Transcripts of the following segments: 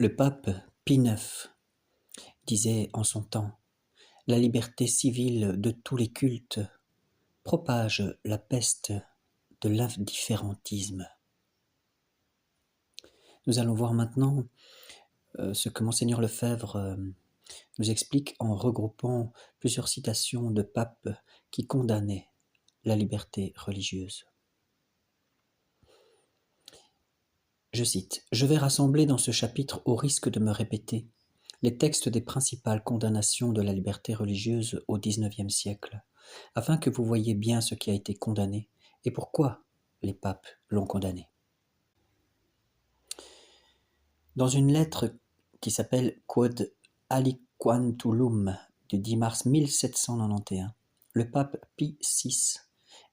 Le pape Pie IX disait en son temps: la liberté civile de tous les cultes propage la peste de l'indifférentisme. Nous allons voir maintenant ce que Monseigneur Lefebvre nous explique en regroupant plusieurs citations de papes qui condamnaient la liberté religieuse. Je cite: « Je vais rassembler dans ce chapitre, au risque de me répéter, les textes des principales condamnations de la liberté religieuse au XIXe siècle, afin que vous voyiez bien ce qui a été condamné et pourquoi les papes l'ont condamné. » Dans une lettre qui s'appelle Quod aliquantulum du 10 mars 1791, le pape Pie VI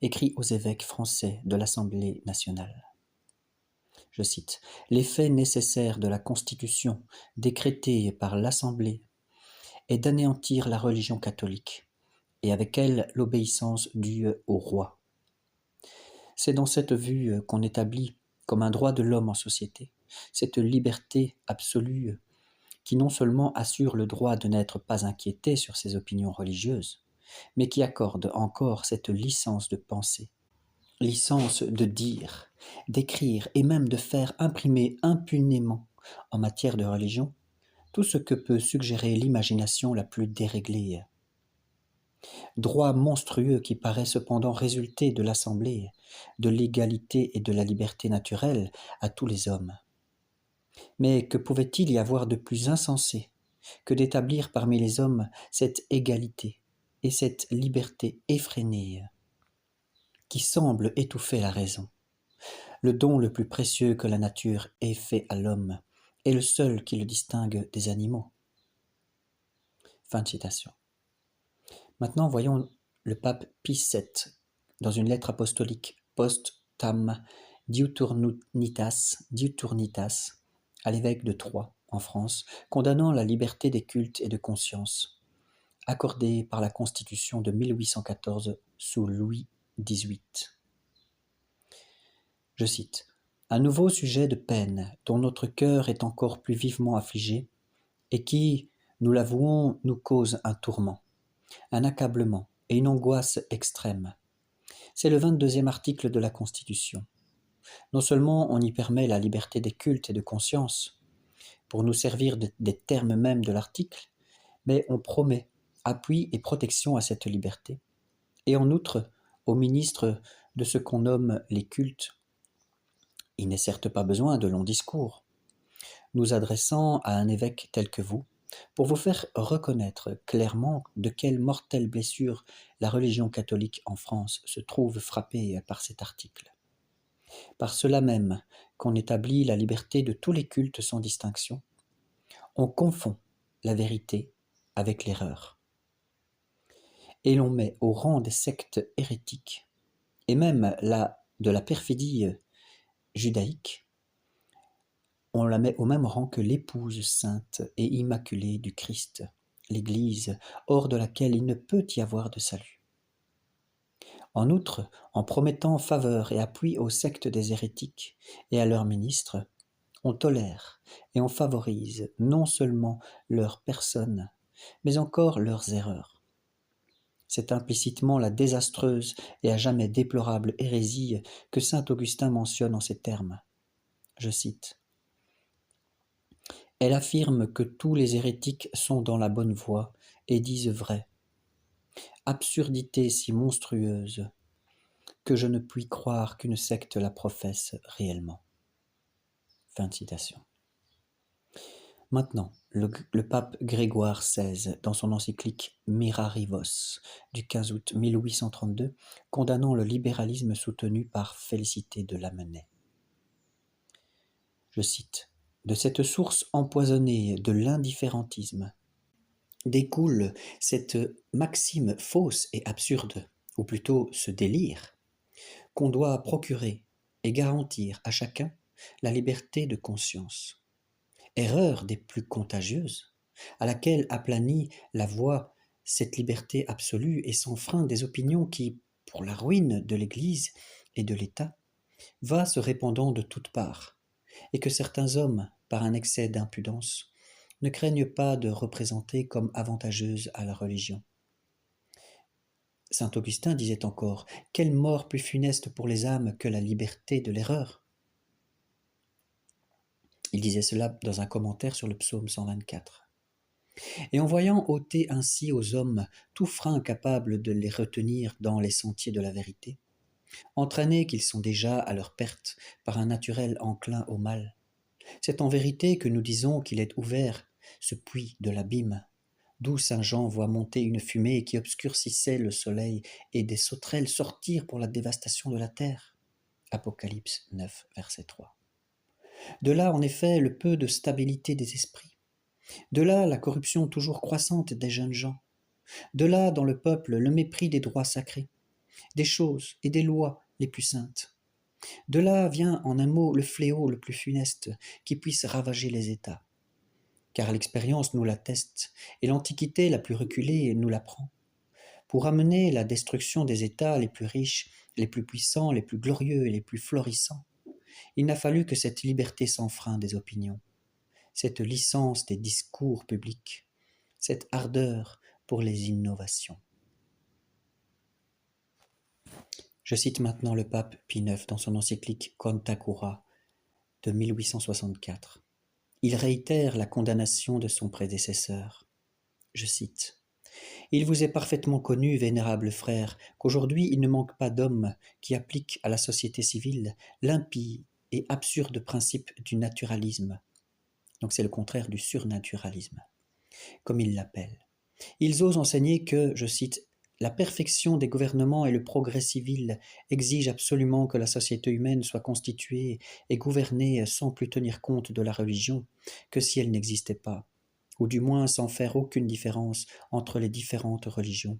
écrit aux évêques français de l'Assemblée nationale. Je cite: « Les faits nécessaires de la Constitution décrétée par l'Assemblée est d'anéantir la religion catholique, et avec elle l'obéissance due au roi. C'est dans cette vue qu'on établit comme un droit de l'homme en société cette liberté absolue qui non seulement assure le droit de n'être pas inquiété sur ses opinions religieuses, mais qui accorde encore cette licence de penser, licence de dire, d'écrire et même de faire imprimer impunément en matière de religion tout ce que peut suggérer l'imagination la plus déréglée. Droit monstrueux qui paraît cependant résulter de l'Assemblée, de l'égalité et de la liberté naturelle à tous les hommes. Mais que pouvait-il y avoir de plus insensé que d'établir parmi les hommes cette égalité et cette liberté effrénée qui semble étouffer la raison, le don le plus précieux que la nature ait fait à l'homme et le seul qui le distingue des animaux. » Fin de citation. Maintenant, voyons le pape Pie VII dans une lettre apostolique Post Tam Diuturnitas à l'évêque de Troyes, en France, condamnant la liberté des cultes et de conscience, accordée par la Constitution de 1814 sous Louis XVIII. Je cite: « Un nouveau sujet de peine dont notre cœur est encore plus vivement affligé et qui, nous l'avouons, nous cause un tourment, un accablement et une angoisse extrême. C'est le 22e article de la Constitution. Non seulement on y permet la liberté des cultes et de conscience, pour nous servir des termes mêmes de l'article, mais on promet appui et protection à cette liberté, et en outre, aux ministres de ce qu'on nomme les cultes, il n'est certes pas besoin de longs discours, nous adressant à un évêque tel que vous, pour vous faire reconnaître clairement de quelle mortelle blessure la religion catholique en France se trouve frappée par cet article. Par cela même qu'on établit la liberté de tous les cultes sans distinction, on confond la vérité avec l'erreur. Et l'on met au rang des sectes hérétiques, et même de la perfidie judaïque, on la met au même rang que l'épouse sainte et immaculée du Christ, l'Église, hors de laquelle il ne peut y avoir de salut. En outre, en promettant faveur et appui aux sectes des hérétiques et à leurs ministres, on tolère et on favorise non seulement leur personne, mais encore leurs erreurs. C'est implicitement la désastreuse et à jamais déplorable hérésie que saint Augustin mentionne en ces termes. Je cite: « Elle affirme que tous les hérétiques sont dans la bonne voie et disent vrai. Absurdité si monstrueuse que je ne puis croire qu'une secte la professe réellement. » Fin de citation. Maintenant, le pape Grégoire XVI, dans son encyclique Mirarivos du 15 août 1832, condamnant le libéralisme soutenu par Félicité de Lamennais. Je cite: « De cette source empoisonnée de l'indifférentisme découle cette maxime fausse et absurde, ou plutôt ce délire, qu'on doit procurer et garantir à chacun la liberté de conscience. Erreur des plus contagieuses, à laquelle aplanit la voie cette liberté absolue et sans frein des opinions qui, pour la ruine de l'Église et de l'État, va se répandant de toutes parts, et que certains hommes, par un excès d'impudence, ne craignent pas de représenter comme avantageuse à la religion. Saint Augustin disait encore « Quelle mort plus funeste pour les âmes que la liberté de l'erreur ?» Il disait cela dans un commentaire sur le psaume 124. Et en voyant ôter ainsi aux hommes tout frein incapable de les retenir dans les sentiers de la vérité, entraînés qu'ils sont déjà à leur perte par un naturel enclin au mal, c'est en vérité que nous disons qu'il est ouvert, ce puits de l'abîme, d'où saint Jean voit monter une fumée qui obscurcissait le soleil et des sauterelles sortir pour la dévastation de la terre. Apocalypse 9, verset 3. De là, en effet, le peu de stabilité des esprits. De là, la corruption toujours croissante des jeunes gens. De là, dans le peuple, le mépris des droits sacrés, des choses et des lois les plus saintes. De là vient, en un mot, le fléau le plus funeste qui puisse ravager les États. Car l'expérience nous l'atteste, et l'Antiquité la plus reculée nous l'apprend. Pour amener la destruction des États les plus riches, les plus puissants, les plus glorieux et les plus florissants, il n'a fallu que cette liberté sans frein des opinions, cette licence des discours publics, cette ardeur pour les innovations. Je cite maintenant le pape Pie IX dans son encyclique Quanta Cura de 1864. Il réitère la condamnation de son prédécesseur. Je cite « Il vous est parfaitement connu, vénérable frère, qu'aujourd'hui il ne manque pas d'hommes qui appliquent à la société civile l'impie et absurde principe du naturalisme. » Donc c'est le contraire du surnaturalisme, comme il l'appelle. Ils osent enseigner que, je cite, « la perfection des gouvernements et le progrès civil exigent absolument que la société humaine soit constituée et gouvernée sans plus tenir compte de la religion que si elle n'existait pas, ou du moins sans faire aucune différence entre les différentes religions,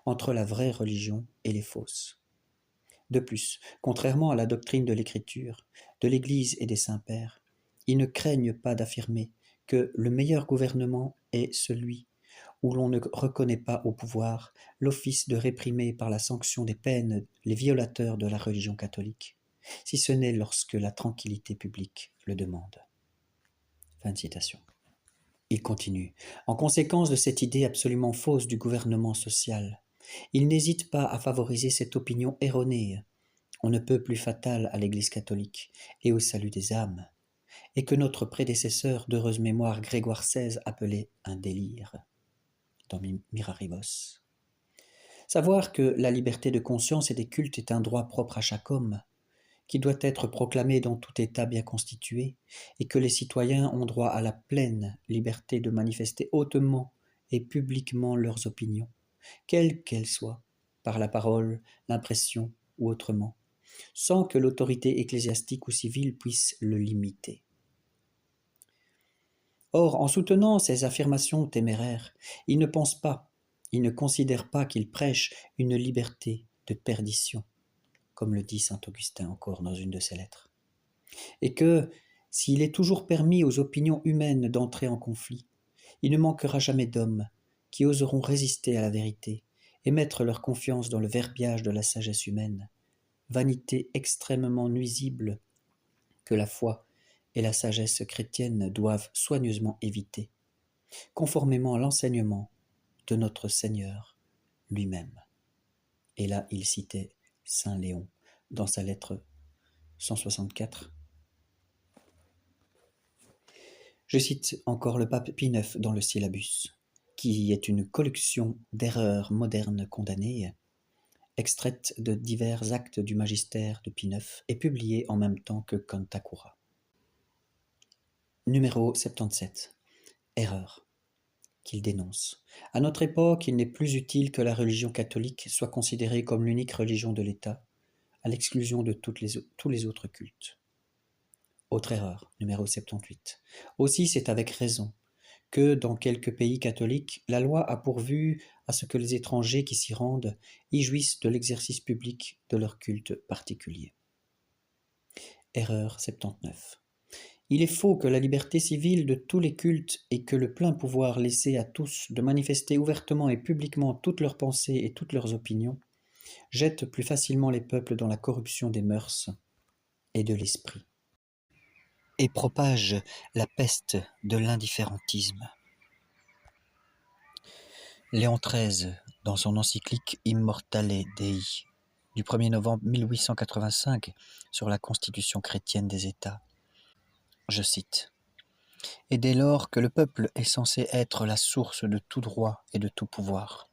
entre la vraie religion et les fausses. De plus, contrairement à la doctrine de l'Écriture, de l'Église et des saints-pères, ils ne craignent pas d'affirmer que le meilleur gouvernement est celui où l'on ne reconnaît pas au pouvoir l'office de réprimer par la sanction des peines les violateurs de la religion catholique, si ce n'est lorsque la tranquillité publique le demande. » Fin de citation. Il continue. En conséquence de cette idée absolument fausse du gouvernement social, il n'hésite pas à favoriser cette opinion erronée, on ne peut plus fatale à l'Église catholique et au salut des âmes, et que notre prédécesseur d'heureuse mémoire Grégoire XVI appelait un délire, dans Miraribos. Savoir que la liberté de conscience et des cultes est un droit propre à chaque homme, qui doit être proclamé dans tout État bien constitué, et que les citoyens ont droit à la pleine liberté de manifester hautement et publiquement leurs opinions, quelles qu'elles soient, par la parole, l'impression ou autrement, sans que l'autorité ecclésiastique ou civile puisse le limiter. Or, en soutenant ces affirmations téméraires, il ne pense pas, il ne considère pas qu'il prêche une liberté de perdition, comme le dit saint Augustin encore dans une de ses lettres, et que, s'il est toujours permis aux opinions humaines d'entrer en conflit, il ne manquera jamais d'hommes qui oseront résister à la vérité et mettre leur confiance dans le verbiage de la sagesse humaine, vanité extrêmement nuisible que la foi et la sagesse chrétienne doivent soigneusement éviter, conformément à l'enseignement de notre Seigneur lui-même. Et là, il citait saint Léon dans sa lettre 164. Je cite encore le pape Pie IX dans le Syllabus, qui est une collection d'erreurs modernes condamnées, extraites de divers actes du magistère de Pie IX et publiée en même temps que Quanta Cura. Numéro 77. Erreur qu'il dénonce. À notre époque, il n'est plus utile que la religion catholique soit considérée comme l'unique religion de l'État, à l'exclusion de tous les autres cultes. Autre erreur, numéro 78. Aussi, c'est avec raison que, dans quelques pays catholiques, la loi a pourvu à ce que les étrangers qui s'y rendent y jouissent de l'exercice public de leur culte particulier. Erreur 79. Il est faux que la liberté civile de tous les cultes et que le plein pouvoir laissé à tous de manifester ouvertement et publiquement toutes leurs pensées et toutes leurs opinions jettent plus facilement les peuples dans la corruption des mœurs et de l'esprit. et propage la peste de l'indifférentisme. Léon XIII, dans son encyclique Immortale Dei du 1er novembre 1885 sur la constitution chrétienne des États, je cite, « Et dès lors que le peuple est censé être la source de tout droit et de tout pouvoir,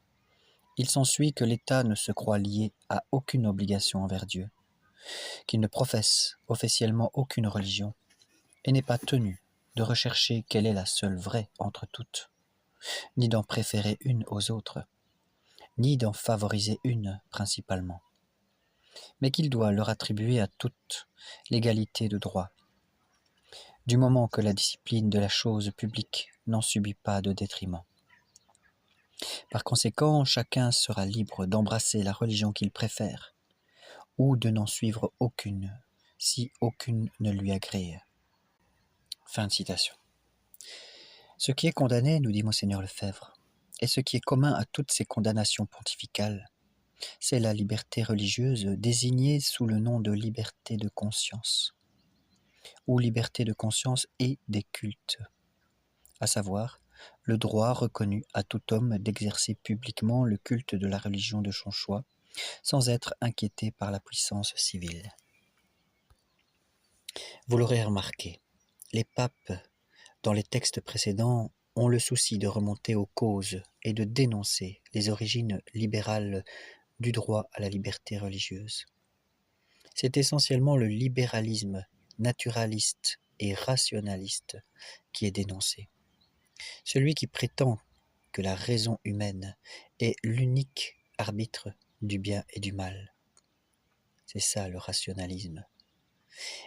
il s'ensuit que l'État ne se croit lié à aucune obligation envers Dieu, qu'il ne professe officiellement aucune religion, et n'est pas tenu de rechercher quelle est la seule vraie entre toutes, ni d'en préférer une aux autres, ni d'en favoriser une principalement, mais qu'il doit leur attribuer à toutes l'égalité de droit, du moment que la discipline de la chose publique n'en subit pas de détriment. Par conséquent, chacun sera libre d'embrasser la religion qu'il préfère, ou de n'en suivre aucune, si aucune ne lui agrée. » Fin de citation. Ce qui est condamné, nous dit Monseigneur Lefebvre, et ce qui est commun à toutes ces condamnations pontificales, c'est la liberté religieuse désignée sous le nom de liberté de conscience, ou liberté de conscience et des cultes, à savoir le droit reconnu à tout homme d'exercer publiquement le culte de la religion de son choix, sans être inquiété par la puissance civile. Vous l'aurez remarqué, les papes, dans les textes précédents, ont le souci de remonter aux causes et de dénoncer les origines libérales du droit à la liberté religieuse. C'est essentiellement le libéralisme naturaliste et rationaliste qui est dénoncé. Celui qui prétend que la raison humaine est l'unique arbitre du bien et du mal. C'est ça le rationalisme.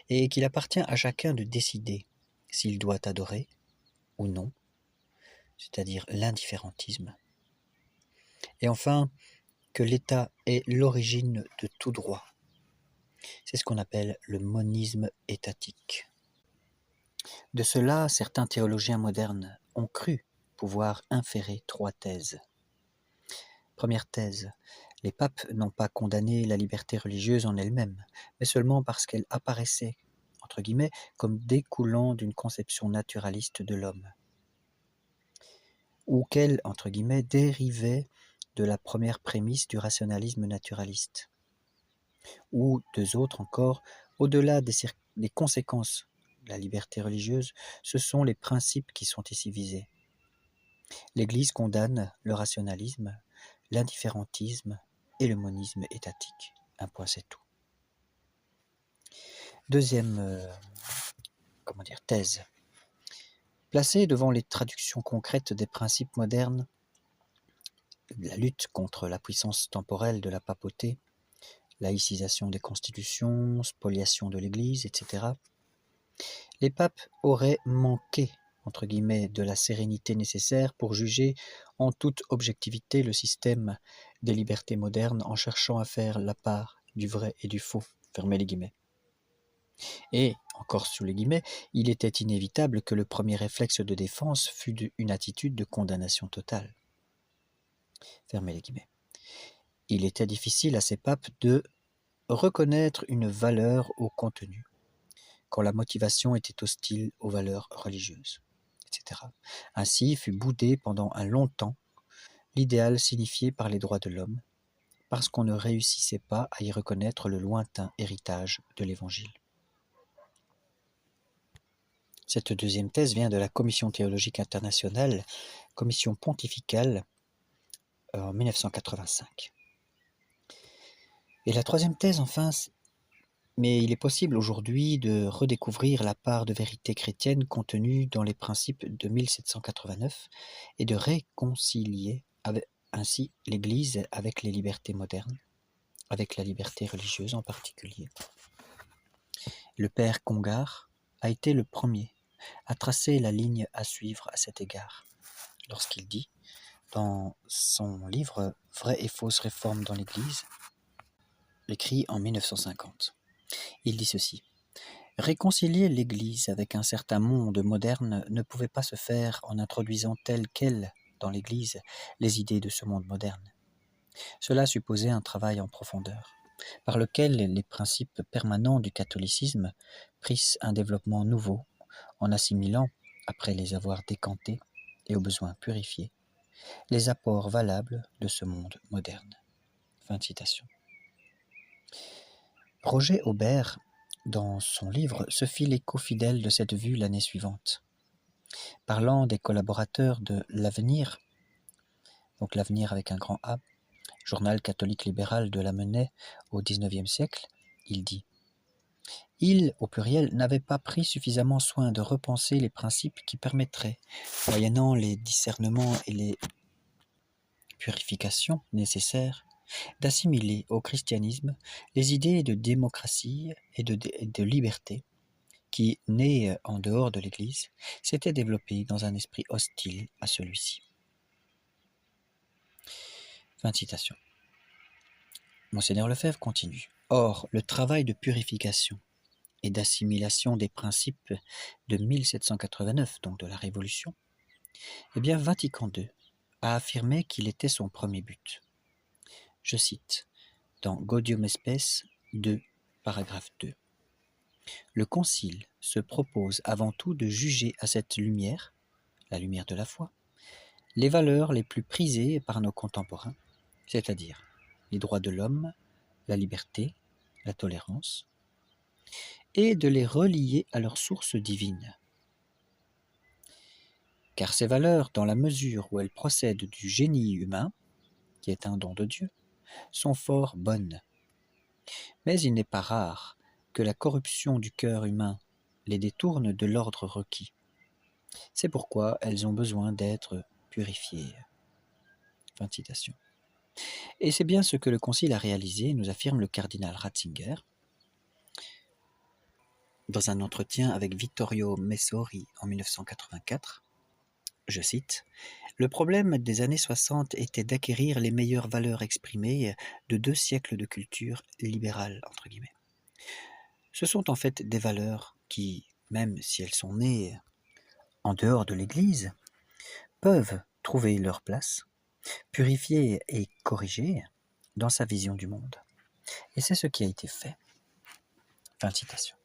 Et qu'il appartient à chacun de décider s'il doit adorer ou non, c'est-à-dire l'indifférentisme. Et enfin, que l'État est l'origine de tout droit. C'est ce qu'on appelle le monisme étatique. De cela, certains théologiens modernes ont cru pouvoir inférer 3 thèses. Première thèse, les papes n'ont pas condamné la liberté religieuse en elle-même, mais seulement parce qu'elle apparaissait, entre guillemets, comme découlant d'une conception naturaliste de l'homme, ou qu'elle, entre guillemets, dérivait de la première prémisse du rationalisme naturaliste. Ou deux autres encore, au-delà des conséquences de la liberté religieuse, ce sont les principes qui sont ici visés. L'Église condamne le rationalisme, l'indifférentisme et le monisme étatique. Un point, c'est tout. Deuxième thèse. Placée devant les traductions concrètes des principes modernes, la lutte contre la puissance temporelle de la papauté, laïcisation des constitutions, spoliation de l'Église, etc., les papes auraient manqué, entre guillemets, de la sérénité nécessaire pour juger en toute objectivité le système des libertés modernes en cherchant à faire la part du vrai et du faux, fermez les guillemets. Et, encore sous les guillemets, il était inévitable que le premier réflexe de défense fût une attitude de condamnation totale. Fermez les guillemets. Il était difficile à ces papes de reconnaître une valeur au contenu, quand la motivation était hostile aux valeurs religieuses, etc. Ainsi fut boudé pendant un long temps l'idéal signifié par les droits de l'homme, parce qu'on ne réussissait pas à y reconnaître le lointain héritage de l'Évangile. Cette deuxième thèse vient de la Commission théologique internationale, commission pontificale, en 1985. Et la troisième thèse, enfin, mais il est possible aujourd'hui de redécouvrir la part de vérité chrétienne contenue dans les principes de 1789 et de réconcilier ainsi l'Église avec les libertés modernes, avec la liberté religieuse en particulier. Le père Congar a été le premier à tracer la ligne à suivre à cet égard, lorsqu'il dit, dans son livre « Vraie et fausse réforme dans l'Église », écrit en 1950. Il dit ceci. « Réconcilier l'Église avec un certain monde moderne ne pouvait pas se faire en introduisant telles quelles dans l'Église les idées de ce monde moderne. Cela supposait un travail en profondeur. par lequel les principes permanents du catholicisme prissent un développement nouveau en assimilant, après les avoir décantés et au besoin purifiés, les apports valables de ce monde moderne. » Fin de citation. Roger Aubert, dans son livre, se fit l'écho fidèle de cette vue l'année suivante. Parlant des collaborateurs de l'Avenir, donc l'Avenir avec un grand A, journal catholique libéral de Lamennais au XIXe siècle, il dit « Ils, au pluriel, n'avaient pas pris suffisamment soin de repenser les principes qui permettraient, moyennant les discernements et les purifications nécessaires, d'assimiler au christianisme les idées de démocratie et de liberté qui, nées en dehors de l'Église, s'étaient développées dans un esprit hostile à celui-ci. » Fin de citation. Monseigneur Lefebvre continue. Or, le travail de purification et d'assimilation des principes de 1789, donc de la Révolution, eh bien Vatican II a affirmé qu'il était son premier but. Je cite, dans Gaudium Spes 2, paragraphe 2. Le Concile se propose avant tout de juger à cette lumière, la lumière de la foi, les valeurs les plus prisées par nos contemporains, c'est-à-dire les droits de l'homme, la liberté, la tolérance, et de les relier à leur source divine. Car ces valeurs, dans la mesure où elles procèdent du génie humain, qui est un don de Dieu, sont fort bonnes. Mais il n'est pas rare que la corruption du cœur humain les détourne de l'ordre requis. C'est pourquoi elles ont besoin d'être purifiées. Fin de citation. Et c'est bien ce que le Concile a réalisé, nous affirme le cardinal Ratzinger, dans un entretien avec Vittorio Messori en 1984. Je cite, « Le problème des années 60 était d'acquérir les meilleures valeurs exprimées de 2 siècles de culture libérale, entre guillemets. Ce sont en fait des valeurs qui, même si elles sont nées en dehors de l'Église, peuvent trouver leur place, purifiées et corrigées dans sa vision du monde. Et c'est ce qui a été fait. » Fin de citation.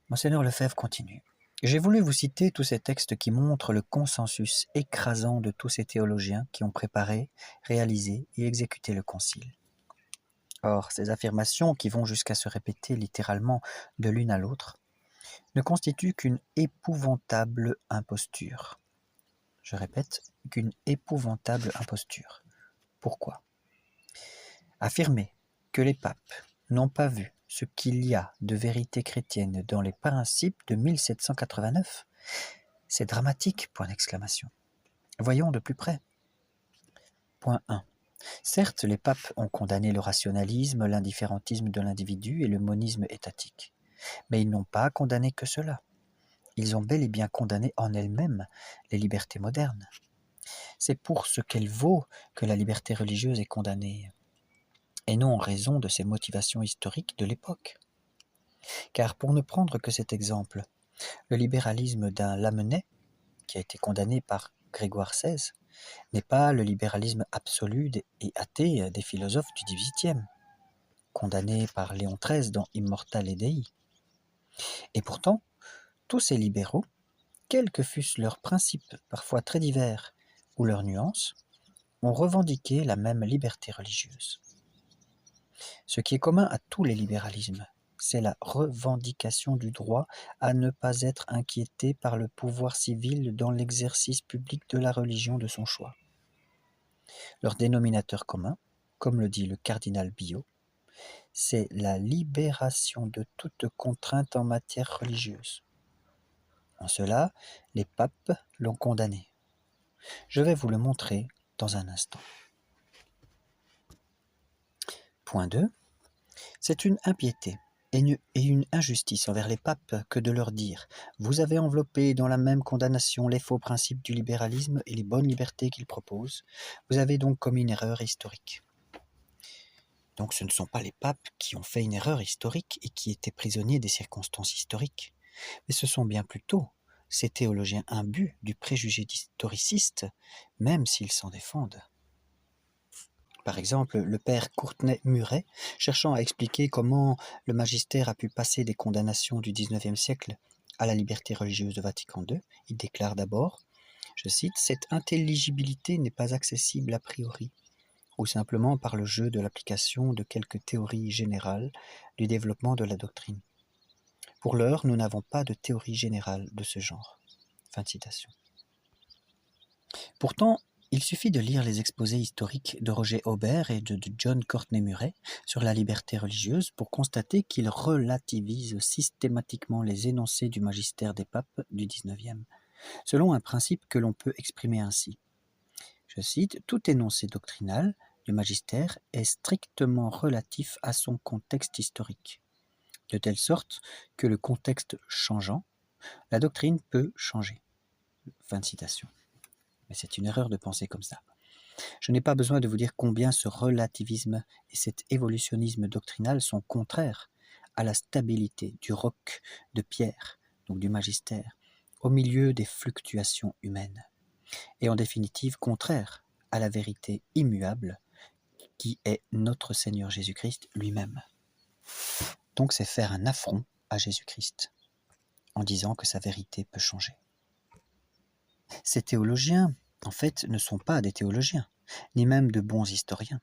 Monseigneur Lefebvre continue. J'ai voulu vous citer tous ces textes qui montrent le consensus écrasant de tous ces théologiens qui ont préparé, réalisé et exécuté le Concile. Or, ces affirmations, qui vont jusqu'à se répéter littéralement de l'une à l'autre, ne constituent qu'une épouvantable imposture. Je répète, qu'une épouvantable imposture. Pourquoi ? Affirmer que les papes n'ont pas vu ce qu'il y a de vérité chrétienne dans les principes de 1789, c'est dramatique, point d'exclamation. Voyons de plus près. Point 1. Certes, les papes ont condamné le rationalisme, l'indifférentisme de l'individu et le monisme étatique. Mais ils n'ont pas condamné que cela. Ils ont bel et bien condamné en elles-mêmes les libertés modernes. C'est pour ce qu'elle vaut que la liberté religieuse est condamnée, et non en raison de ses motivations historiques de l'époque. Car pour ne prendre que cet exemple, le libéralisme d'un Lamennais, qui a été condamné par Grégoire XVI, n'est pas le libéralisme absolu et athée des philosophes du XVIIIe, condamné par Léon XIII dans Immortale Dei. Et pourtant, tous ces libéraux, quels que fussent leurs principes parfois très divers ou leurs nuances, ont revendiqué la même liberté religieuse. Ce qui est commun à tous les libéralismes, c'est la revendication du droit à ne pas être inquiété par le pouvoir civil dans l'exercice public de la religion de son choix. Leur dénominateur commun, comme le dit le cardinal Billot, c'est la libération de toute contrainte en matière religieuse. En cela, les papes l'ont condamné. Je vais vous le montrer dans un instant. Point 2. C'est une impiété et une injustice envers les papes que de leur dire « Vous avez enveloppé dans la même condamnation les faux principes du libéralisme et les bonnes libertés qu'ils proposent. Vous avez donc commis une erreur historique. » Donc ce ne sont pas les papes qui ont fait une erreur historique et qui étaient prisonniers des circonstances historiques, mais ce sont bien plutôt ces théologiens imbus du préjugé historiciste, même s'ils s'en défendent. Par exemple, le père Courtenay-Muret, cherchant à expliquer comment le magistère a pu passer des condamnations du XIXe siècle à la liberté religieuse de Vatican II, il déclare d'abord, je cite, « Cette intelligibilité n'est pas accessible a priori, ou simplement par le jeu de l'application de quelques théories générales du développement de la doctrine. Pour l'heure, nous n'avons pas de théorie générale de ce genre. » Fin de citation. Pourtant, il suffit de lire les exposés historiques de Roger Aubert et de John Courtenay-Muret sur la liberté religieuse pour constater qu'ils relativisent systématiquement les énoncés du magistère des papes du XIXe, selon un principe que l'on peut exprimer ainsi. Je cite, « Tout énoncé doctrinal du magistère est strictement relatif à son contexte historique, de telle sorte que le contexte changeant, la doctrine peut changer. » Fin de citation. Mais c'est une erreur de penser comme ça. Je n'ai pas besoin de vous dire combien ce relativisme et cet évolutionnisme doctrinal sont contraires à la stabilité du roc de pierre, donc du magistère, au milieu des fluctuations humaines, et en définitive contraires à la vérité immuable qui est notre Seigneur Jésus-Christ lui-même. Donc c'est faire un affront à Jésus-Christ en disant que sa vérité peut changer. Ces théologiens, en fait, ne sont pas des théologiens, ni même de bons historiens,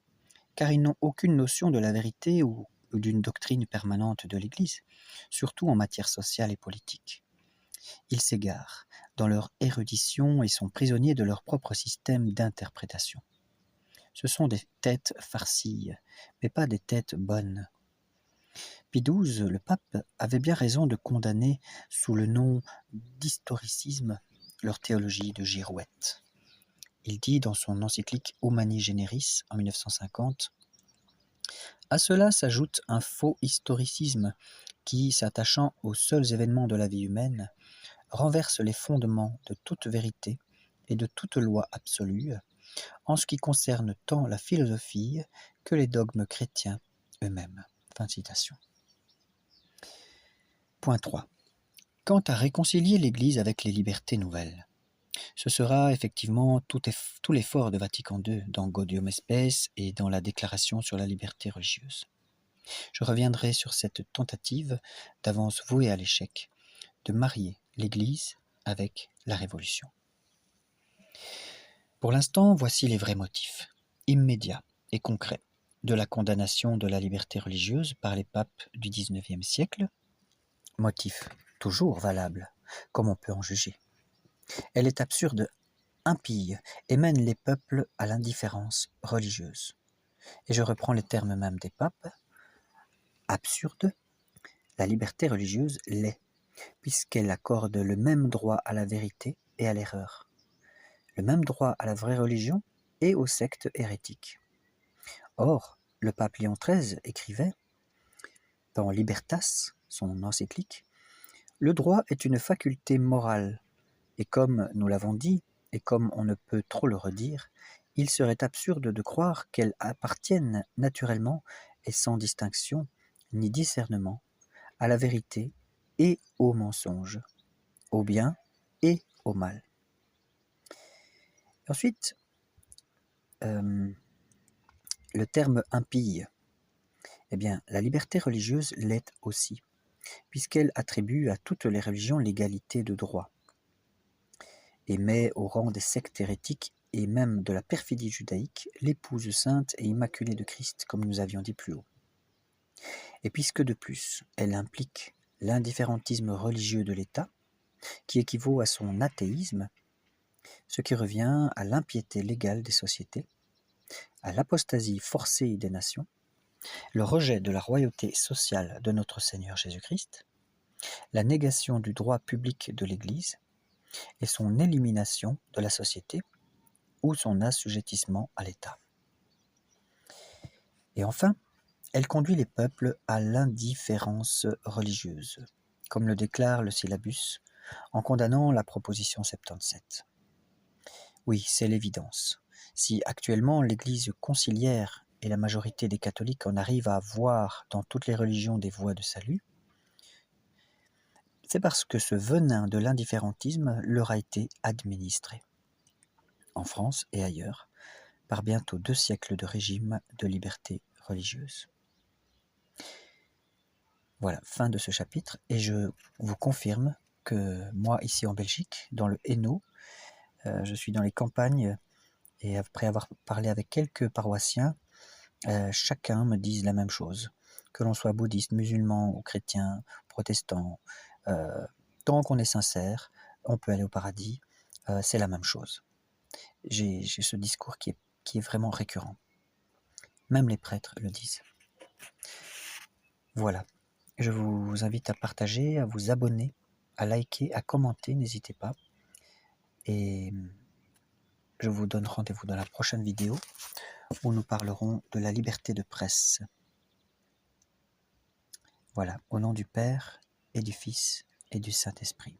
car ils n'ont aucune notion de la vérité ou d'une doctrine permanente de l'Église, surtout en matière sociale et politique. Ils s'égarent dans leur érudition et sont prisonniers de leur propre système d'interprétation. Ce sont des têtes farcies, mais pas des têtes bonnes. Pie XII, le pape, avait bien raison de condamner sous le nom d'historicisme leur théologie de girouette. Il dit dans son encyclique Humani Generis en 1950 « À cela s'ajoute un faux historicisme qui, s'attachant aux seuls événements de la vie humaine, renverse les fondements de toute vérité et de toute loi absolue en ce qui concerne tant la philosophie que les dogmes chrétiens eux-mêmes. » Fin de citation. Point 3. Quant à réconcilier l'Église avec les libertés nouvelles, ce sera effectivement tout l'effort de Vatican II dans Gaudium et Spes et dans la Déclaration sur la liberté religieuse. Je reviendrai sur cette tentative, d'avance vouée à l'échec, de marier l'Église avec la Révolution. Pour l'instant, voici les vrais motifs, immédiats et concrets, de la condamnation de la liberté religieuse par les papes du XIXe siècle. Motif toujours valable, comme on peut en juger. Elle est absurde, impie, et mène les peuples à l'indifférence religieuse. Et je reprends les termes même des papes. Absurde, la liberté religieuse l'est, puisqu'elle accorde le même droit à la vérité et à l'erreur, le même droit à la vraie religion et aux sectes hérétiques. Or, le pape Léon XIII écrivait, dans Libertas, son encyclique, « Le droit est une faculté morale, et comme nous l'avons dit, et comme on ne peut trop le redire, il serait absurde de croire qu'elle appartienne naturellement et sans distinction ni discernement à la vérité et au mensonge, au bien et au mal. » Ensuite, le terme impie, eh bien, la liberté religieuse l'est aussi, puisqu'elle attribue à toutes les religions l'égalité de droit, et met au rang des sectes hérétiques et même de la perfidie judaïque l'épouse sainte et immaculée de Christ, comme nous avions dit plus haut. Et puisque de plus, elle implique l'indifférentisme religieux de l'État, qui équivaut à son athéisme, ce qui revient à l'impiété légale des sociétés, à l'apostasie forcée des nations, le rejet de la royauté sociale de notre Seigneur Jésus-Christ, la négation du droit public de l'Église et son élimination de la société ou son assujettissement à l'État. Et enfin, elle conduit les peuples à l'indifférence religieuse, comme le déclare le syllabus en condamnant la proposition 77. Oui, c'est l'évidence. Si actuellement l'Église conciliaire et la majorité des catholiques en arrivent à voir dans toutes les religions des voies de salut, c'est parce que ce venin de l'indifférentisme leur a été administré, en France et ailleurs, par bientôt 2 siècles de régime de liberté religieuse. Voilà, fin de ce chapitre, et je vous confirme que moi, ici en Belgique, dans le Hainaut, je suis dans les campagnes, et après avoir parlé avec quelques paroissiens, chacun me dit la même chose. Que l'on soit bouddhiste, musulman ou chrétien, protestant, tant qu'on est sincère, on peut aller au paradis, c'est la même chose. J'ai ce discours qui est vraiment récurrent. Même les prêtres le disent. Voilà. Je vous invite à partager, à vous abonner, à liker, à commenter, n'hésitez pas. Et je vous donne rendez-vous dans la prochaine vidéo où nous parlerons de la liberté de presse. Voilà, au nom du Père et du Fils et du Saint-Esprit.